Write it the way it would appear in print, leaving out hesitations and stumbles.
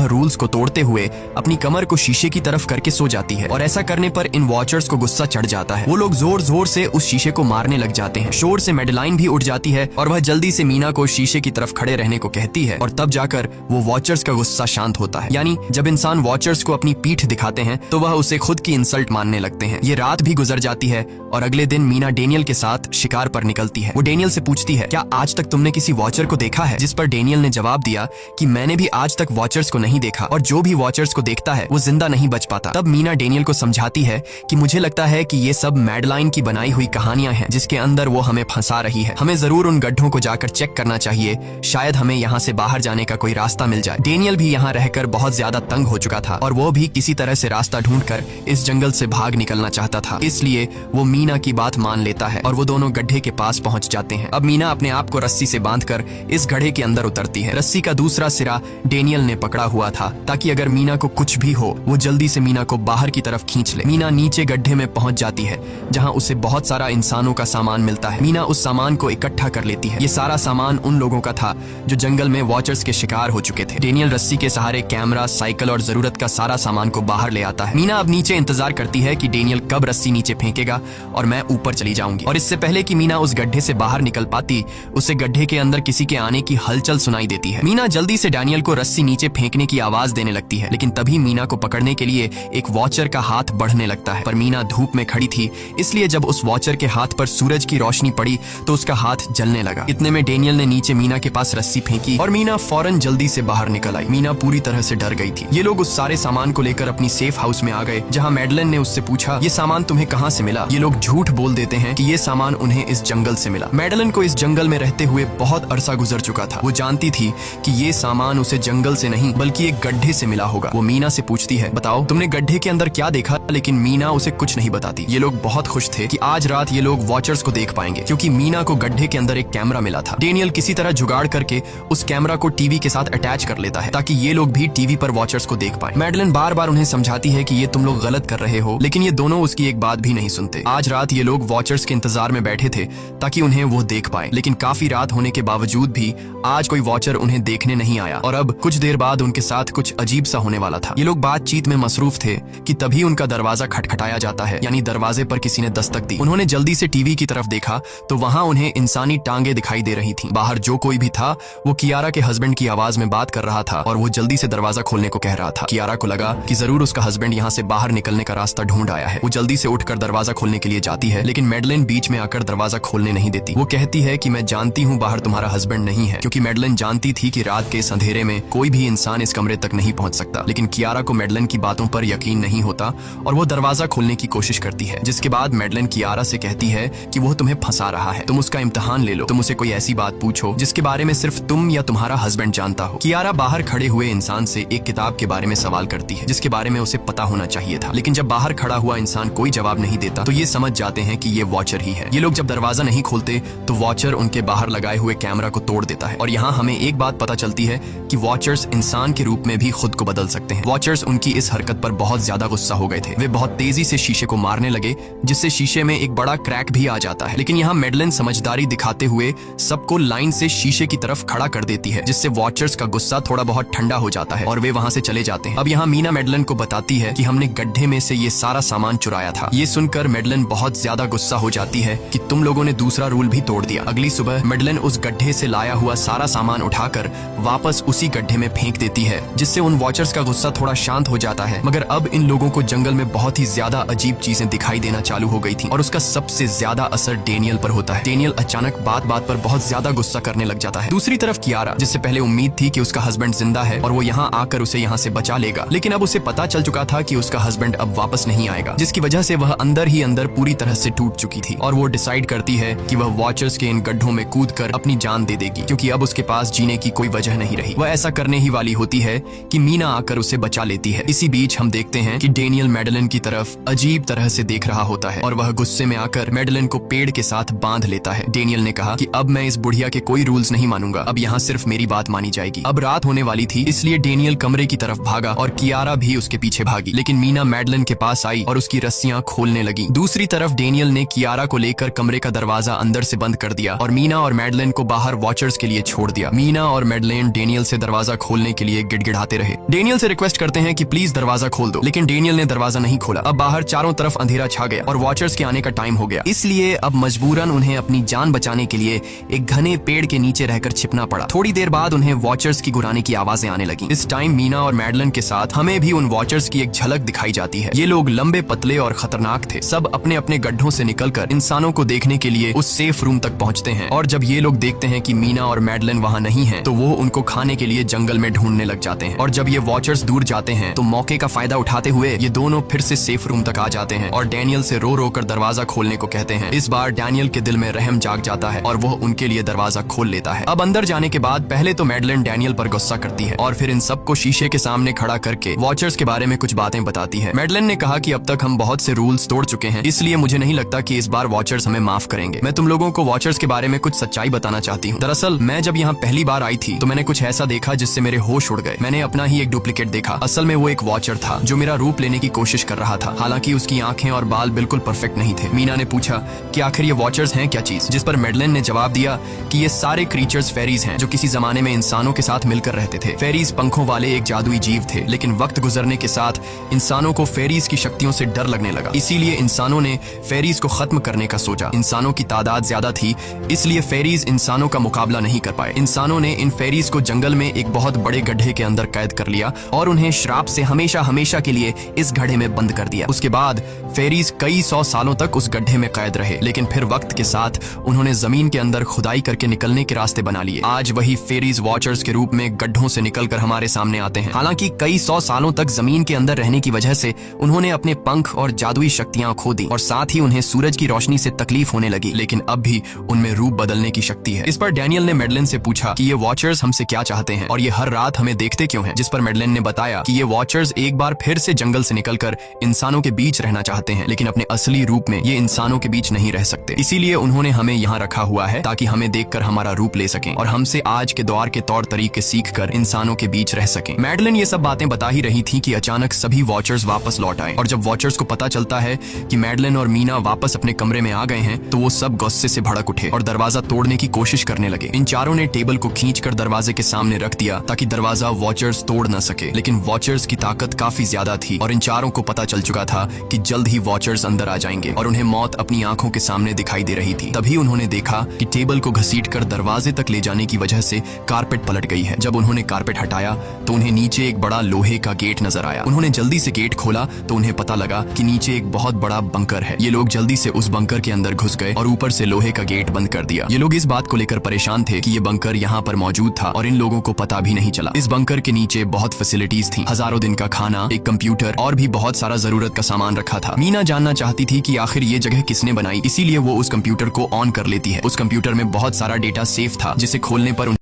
वह रूल्स को तोड़ते हुए अपनी कमर को शीशे की तरफ करके सो जाती है और ऐसा करने पर इन वॉचर्स को गुस्सा चढ़ जाता है। वो लोग जोर जोर से उस शीशे को मारने लग जाते हैं। शोर से मैडेलाइन भी उठ जाती है और वह जल्दी से मीना को शीशे की तरफ खड़े रहने को कहती है और तब जाकर वो वॉचर्स का गुस्सा शांत होता है। यानी जब इंसान वॉचर्स को अपनी पीठ दिखाते हैं तो वह उसे खुद की इंसल्ट मानने लगते हैं। ये रात भी गुजर जाती है और अगले दिन मीना डेनियल के साथ शिकार पर निकलती है। वो डेनियल से पूछती है, क्या आज तक तुमने किसी वॉचर को देखा है? जिस पर डेनियल ने जवाब दिया कि मैंने भी आज तक वॉचर्स को नहीं देखा और जो भी वॉचर्स को देखता है वो जिंदा नहीं बच पाता। तब मीना डेनियल को समझाती है कि मुझे लगता है कि ये सब मैडेलाइन की बनाई हुई कहानियां हैं जिसके अंदर वो हमें फंसा रही है। हमें जरूर उन गड्ढों को जाकर चेक करना चाहिए, शायद हमें यहाँ से बाहर जाने का कोई रास्ता मिल जाए। डेनियल भी यहाँ रहकर बहुत ज्यादा तंग हो चुका था और वो भी किसी तरह से रास्ता ढूंढकर इस जंगल से भाग निकलना चाहता था, इसलिए वो मीना की बात मान लेता है और वो दोनों गड्ढे के पास पहुंच जाते हैं। अब मीना अपने आप को रस्सी से बांधकर इस गड्ढे के अंदर उतरती है। रस्सी का दूसरा सिरा डेनियल ने पकड़ा हुआ था ताकि अगर मीना को कुछ भी हो वो जल्दी से मीना को बाहर की तरफ खींच ले। मीना नीचे गड्ढे में पहुंच जाती है जहां उसे बहुत सारा इंसानों का सामान मिलता है। मीना उस सामान को इकट्ठा कर लेती है। ये सारा सामान उन लोगों का था जो जंगल में वॉचर्स के शिकार हो चुके थे। डेनियल रस्सी के सहारे कैमरा, साइकिल और जरूरत का सारा सामान को बाहर ले आता है। मीना अब नीचे इंतजार करती है कि डेनियल कब रस्सी नीचे फेंकेगा और मैं ऊपर चली जाऊंगी। और इससे पहले कि मीना उस गड्ढे से बाहर निकल पाती, उसे गड्ढे के अंदर किसी के आने की हलचल सुनाई देती है। मीना जल्दी से डेनियल को रस्सी नीचे फेंकने की आवाज देने लगती है, लेकिन तभी मीना को पकड़ने के लिए एक वॉचर का हाथ बढ़ने लगता है। पर मीना धूप में खड़ी थी, इसलिए जब उस वॉचर के हाथ पर सूरज की रोशनी पड़ी तो उसका हाथ जलने लगा। इतने में डेनियल ने नीचे मीना के पास रस्सी फेंकी और मीना फौरन जल्दी से बाहर निकल आई। मीना पूरी तरह से डर गई थी। ये लोग उस सारे सामान को लेकर अपनी सेफ हाउस में आ गए जहां मैडेलाइन ने उससे पूछा, ये सामान तुम्हें कहां से मिला? ये लोग झूठ बोल देते हैं कि ये सामान उन्हें इस जंगल से मिला। मैडेलाइन को इस जंगल में रहते हुए बहुत अरसा गुजर चुका था। वो जानती थी कि ये सामान उसे जंगल से नहीं बल्कि एक गड्ढे से मिला होगा। वो मीना से पूछती है, बताओ तुमने गड्ढे के अंदर क्या देखा? लेकिन मीना उसे कुछ नहीं बताती। ये लोग बहुत खुश थे कि आज रात ये लोग वॉचर्स को देख पाएंगे क्योंकि मीना को गड्ढे के अंदर एक कैमरा मिला था। डेनियल किसी तरह जुगाड़ करके उस कैमरा को टीवी के साथ अटैच कर लेता है ताकि ये लोग भी टीवी पर वॉचर्स को देख पाए। मैडेलाइन बार बार उन्हें समझाती है कि ये तुम लोग गलत कर रहे हो, लेकिन ये दोनों उसकी एक बात भी नहीं सुनते। आज रात ये लोग वॉचर्स के इंतजार में बैठे थे ताकि उन्हें वो देख पाए, लेकिन काफी रात होने के बावजूद भी आज कोई वॉचर उन्हें देखने नहीं आया और अब कुछ देर बाद उनके साथ कुछ अजीब सा होने वाला था। ये लोग बातचीत में मसरूफ थे कि तभी उनका दरवाजा खटखटाया जाता है, यानी दरवाजे पर किसी ने दस्तक दी। उन्होंने जल्दी से टीवी की तरफ देखा तो वहां उन्हें इंसानी टांगे दिखाई दे रही थीं। बाहर जो कोई भी था वो कियारा के हस्बैंड की आवाज में बात कर रहा था और वो जल्दी से दरवाजा खोलने को कह रहा था। कियारा को लगा कि जरूर उसका हस्बैंड यहाँ से बाहर निकलने का रास्ता ढूंढ आया है। वो जल्दी से उठकर दरवाजा खोलने के लिए जाती है, लेकिन मैडेलाइन बीच में आकर दरवाजा खोलने नहीं देती। वो कहती है कि मैं जानती हूँ बाहर तुम्हारा हस्बैंड नहीं है, क्योंकि मैडेलाइन जानती थी कि रात के इस अंधेरे में कोई भी इंसान इस कमरे तक नहीं पहुंच सकता। लेकिन कियारा को मैडेलाइन की बातों पर यकीन नहीं होता और वो दरवाजा खोलने की कोशिश करती है, जिसके बाद मैडेलाइन कियारा से कहती है कि वो तुम्हें फंसा रहा है, तुम उसका इम्तिहान ले लो, तुम उसे कोई ऐसी बात पूछो जिसके बारे में सिर्फ तुम या तुम्हारा हस्बैंड जानता हो। कियारा बाहर खड़े हुए इंसान से एक किताब के बारे में सवाल करती है जिसके बारे में उसे पता होना चाहिए था, लेकिन जब बाहर खड़ा हुआ इंसान कोई जवाब नहीं देता तो ये समझ जाते हैं कि ये वॉचर ही है। ये लोग जब दरवाजा नहीं खोलते तो वॉचर उनके बाहर लगाए हुए कैमरा को तोड़ देता है और यहाँ हमें एक बात पता चलती है कि वॉचर्स इंसान के रूप में भी खुद को बदल सकते हैं। वॉचर्स उनकी इस हरकत पर बहुत ज्यादा गुस्सा हो गए थे। वे बहुत तेजी से शीशे को मारने लगे जिससे शीशे में एक बड़ा क्रैक भी आ जाता है, लेकिन यहाँ मैडेलाइन समझदारी दिखाते हुए सबको लाइन से शीशे की तरफ खड़ा कर देती है, जिससे वॉचर्स का गुस्सा थोड़ा बहुत ठंडा हो जाता है और वे वहां से चले जाते हैं। अब यहाँ मीना मैडेलाइन को बताती है कि हमने गड्ढे में से ये सारा सामान चुराया था। ये सुनकर मैडेलाइन बहुत ज्यादा गुस्सा हो जाती है कि तुम लोगों ने दूसरा रूल भी तोड़ दिया। अगली सुबह मैडेलाइन उस गड्ढे से लाया हुआ सारा सामान उठाकर वापस उसी गड्ढे में फेंक देती है, जिससे उन वॉचर्स का गुस्सा थोड़ा शांत हो जाता है। मगर अब इन लोगों को जंगल में बहुत ही ज्यादा अजीब चीजें दिखाई देना चालू हो गई थी और उसका सबसे ज्यादा असर डेनियल पर होता है। डेनियल अचानक बात बात पर बहुत ज्यादा गुस्सा करने लग जाता है। दूसरी तरफ कियारा, जिससे पहले उम्मीद थी कि उसका हस्बैंड जिंदा है और वो यहाँ आकर उसे यहाँ से बचा लेगा, लेकिन अब उसे पता चल चुका था कि उसका हस्बैंड अब वापस नहीं आएगा, जिसकी वजह से वह अंदर ही अंदर पूरी तरह से टूट चुकी थी और वो डिसाइड करती है कि वह वॉचर्स के इन गड्ढों में कूदकर अपनी जान दे देगी, क्योंकि अब उसके पास जीने की कोई वजह नहीं रही। वह ऐसा करने ही वाली होती है कि मीना आकर उसे बचा लेती है। इसी बीच हम देखते हैं कि डेनियल मैडेलाइन की तरफ अजीब तरह से देख रहा होता है और वह गुस्से में आकर मैडेलाइन को पेड़ के साथ बांध लेता है। डेनियल ने कहा कि अब मैं इस बुढ़िया के कोई रूल्स नहीं मानूंगा, अब यहाँ सिर्फ मेरी बात मानी जाएगी। अब रात होने वाली थी, इसलिए डेनियल कमरे की तरफ भागा और कियारा भी उसके पीछे भागी, लेकिन मीना मैडेलाइन के पास आई और उसकी रस्सियां खोलने लगी। दूसरी तरफ डेनियल ने कियारा को लेकर कमरे का दरवाजा अंदर से बंद कर दिया और मीना और मैडेलाइन को बाहर वॉचर्स के लिए छोड़ दिया। मीना और मैडेलाइन डेनियल से दरवाजा खोलने के लिए गिड़गिड़ाते रहे। डेनियल से रिक्वेस्ट करते हैं कि प्लीज दरवाजा खोल दो, लेकिन डेनियल ने दरवाजा नहीं खोला। अब बाहर चारों तरफ अंधेरा छा गया और वॉचर्स के आने का टाइम हो गया। इसलिए अब मजबूरन उन्हें अपनी जान बचाने के लिए एक घने पेड़ के नीचे रहकर छिपना पड़ा। थोड़ी देर बाद उन्हें वॉचर्स की गुराने की आवाजें आने लगी। इस टाइम मीना और मैडलन के साथ हमें भी उन वॉचर्स की एक झलक दिखाई जाती है। ये लोग लंबे, पतले और खतरनाक थे। सब अपने अपने गड्ढों से निकलकर इंसानों को देखने के लिए उस सेफ रूम तक पहुंचते हैं, और जब ये लोग देखते हैं कि मीना और मैडलन वहां नहीं हैं, तो वो उनको खाने के लिए जंगल में ढूंढने लग जाते हैं। और जब ये वॉचर्स दूर जाते हैं तो मौके का फायदा उठाते हुए ये दोनों फिर से सेफ रूम तक आ जाते हैं और डैनियल से रो रो कर दरवाजा खोलने को कहते हैं। इस बार डैनियल के दिल में रहम जाग जाता है और वो उनके लिए दरवाजा खोल लेता है। अब अंदर जाने के बाद पहले तो मैडलन डैनियल पर गुस्सा करती है और फिर इन सबको शीशे के सामने खड़ा करके वॉचर्स के बारे में कुछ बातें बताती है। मैडलन ने कहा कि अब तक हम बहुत से रूल्स तोड़ चुके हैं, इसलिए मुझे नहीं लगता कि इस बार वॉचर्स हमें माफ करेंगे। मैं तुम लोगों को वॉचर्स के बारे में कुछ सच्चाई बताना चाहती हूँ। दरअसल मैं जब यहाँ पहली बार आई थी तो मैंने कुछ ऐसा देखा जिससे मेरे होश उड़ गए। मैंने अपना ही एक डुप्लीकेट देखा। असल में वो एक वॉचर था जो मेरा रूप लेने की कोशिश कर रहा था। हालांकि उसकी आंखें और बाल बिल्कुल परफेक्ट नहीं थे। मीना ने पूछा कि आखिर ये वॉचर्स हैं क्या चीज, जिस पर मैडलन ने जवाब दिया कि ये सारे क्रीचर्स फेरीज हैं जो किसी जमाने में इंसानों के साथ मिलकर रहते थे। फेरीज पंखों वाले एक जादुई जीव थे, लेकिन वक्त गुजरने के साथ इंसानों को फेरीज की शक्तियों से डर लगने लगा। इसीलिए इंसानों ने फेरीज को खत्म करने का सोचा। इंसानों की तादाद ज्यादा थी, इसलिए फेरीज इंसानों का मुकाबला नहीं कर पाए। इंसानों ने इन फेरीज को जंगल में एक बहुत बड़े गड्ढे के अंदर कैद कर लिया और उन्हें श्राप से हमेशा हमेशा के लिए इस गड्ढे में बंद कर दिया। उसके बाद फेरीज कई 100 सालों तक उस गड्ढे में कैद रहे, लेकिन फिर वक्त के साथ उन्होंने जमीन के अंदर खुदाई करके निकलने के रास्ते बना लिए। आज वही फेरीज वॉचर्स के रूप में गड्ढों से निकलकर हमारे सामने आते हैं। हालांकि कई 100 सालों तक जमीन के अंदर रहने की वजह से उन्होंने अपने पंख और जादुई शक्तियां खो दी और साथ ही उन्हें सूरज की रोशनी से तकलीफ होने लगी, लेकिन अब भी उनमें रूप बदलने की शक्ति है। इस पर डैनियल ने मैडलन से पूछा कि ये वॉचर्स हमसे क्या चाहते हैं और ये हर रात हमें देखते क्यों हैं, जिस पर मैडलन ने बताया कि ये वॉचर्स एक बार फिर से जंगल से निकलकर इंसानों के बीच रहना चाहते हैं, लेकिन अपने असली रूप में ये इंसानों के बीच नहीं रह सकते। इसीलिए उन्होंने हमें यहाँ रखा हुआ है ताकि हमें देखकर हमारा रूप ले सकें और हमसे आज के दौर के तौर तरीके सीखकर इंसानों के बीच रह सकें। मैडलन ये सब बातें बता ही रही थी कि अचानक सभी वॉचर्स वापस लौट आए और जब वॉचर्स को पता चलता है कि मैडलन और मीना वापस अपने कमरे में आ गए हैं तो वो सब गुस्से से भड़क उठे और दरवाजा तोड़ने की कोशिश करने लगे। इन चारों ने टेबल को खींचकर दरवाजे के सामने रख दिया ताकि दरवाजा वॉचर्स तोड़ न सके, लेकिन वॉचर्स की ताकत काफी ज्यादा थी और इन चारों को पता चल चुका था कि जल्द ही वॉचर्स अंदर आ जाएंगे और उन्हें मौत अपनी आंखों के सामने दिखाई दे रही थी। तभी उन्होंने देखा कि टेबल को घसीटकर दरवाजे तक ले जाने की वजह से कारपेट पलट गई है। जब उन्होंने कारपेट हटाया तो उन्हें नीचे एक बड़ा लोहे का गेट नजर आया। उन्होंने जल्दी से गेट खोला तो उन्हें पता लगा कि नीचे एक बहुत बड़ा बंकर है। ये लोग जल्दी से उस बंकर के अंदर घुस गए और ऊपर से लोहे का गेट बंद कर दिया। ये लोग इस बात को लेकर परेशान थे कि ये बंकर यहाँ पर मौजूद था और इन लोगों को पता भी नहीं चला। इस बंकर के नीचे बहुत फैसिलिटीज थी, हजारों दिन का खाना, एक कंप्यूटर और भी बहुत सारा जरूरत का सामान रखा था। मीना जानना चाहती थी कि आखिर ये जगह किसने बनाई, इसीलिए वो उस कंप्यूटर को ऑन कर लेती है। उस कंप्यूटर में बहुत सारा डेटा सेफ था जिसे खोलने पर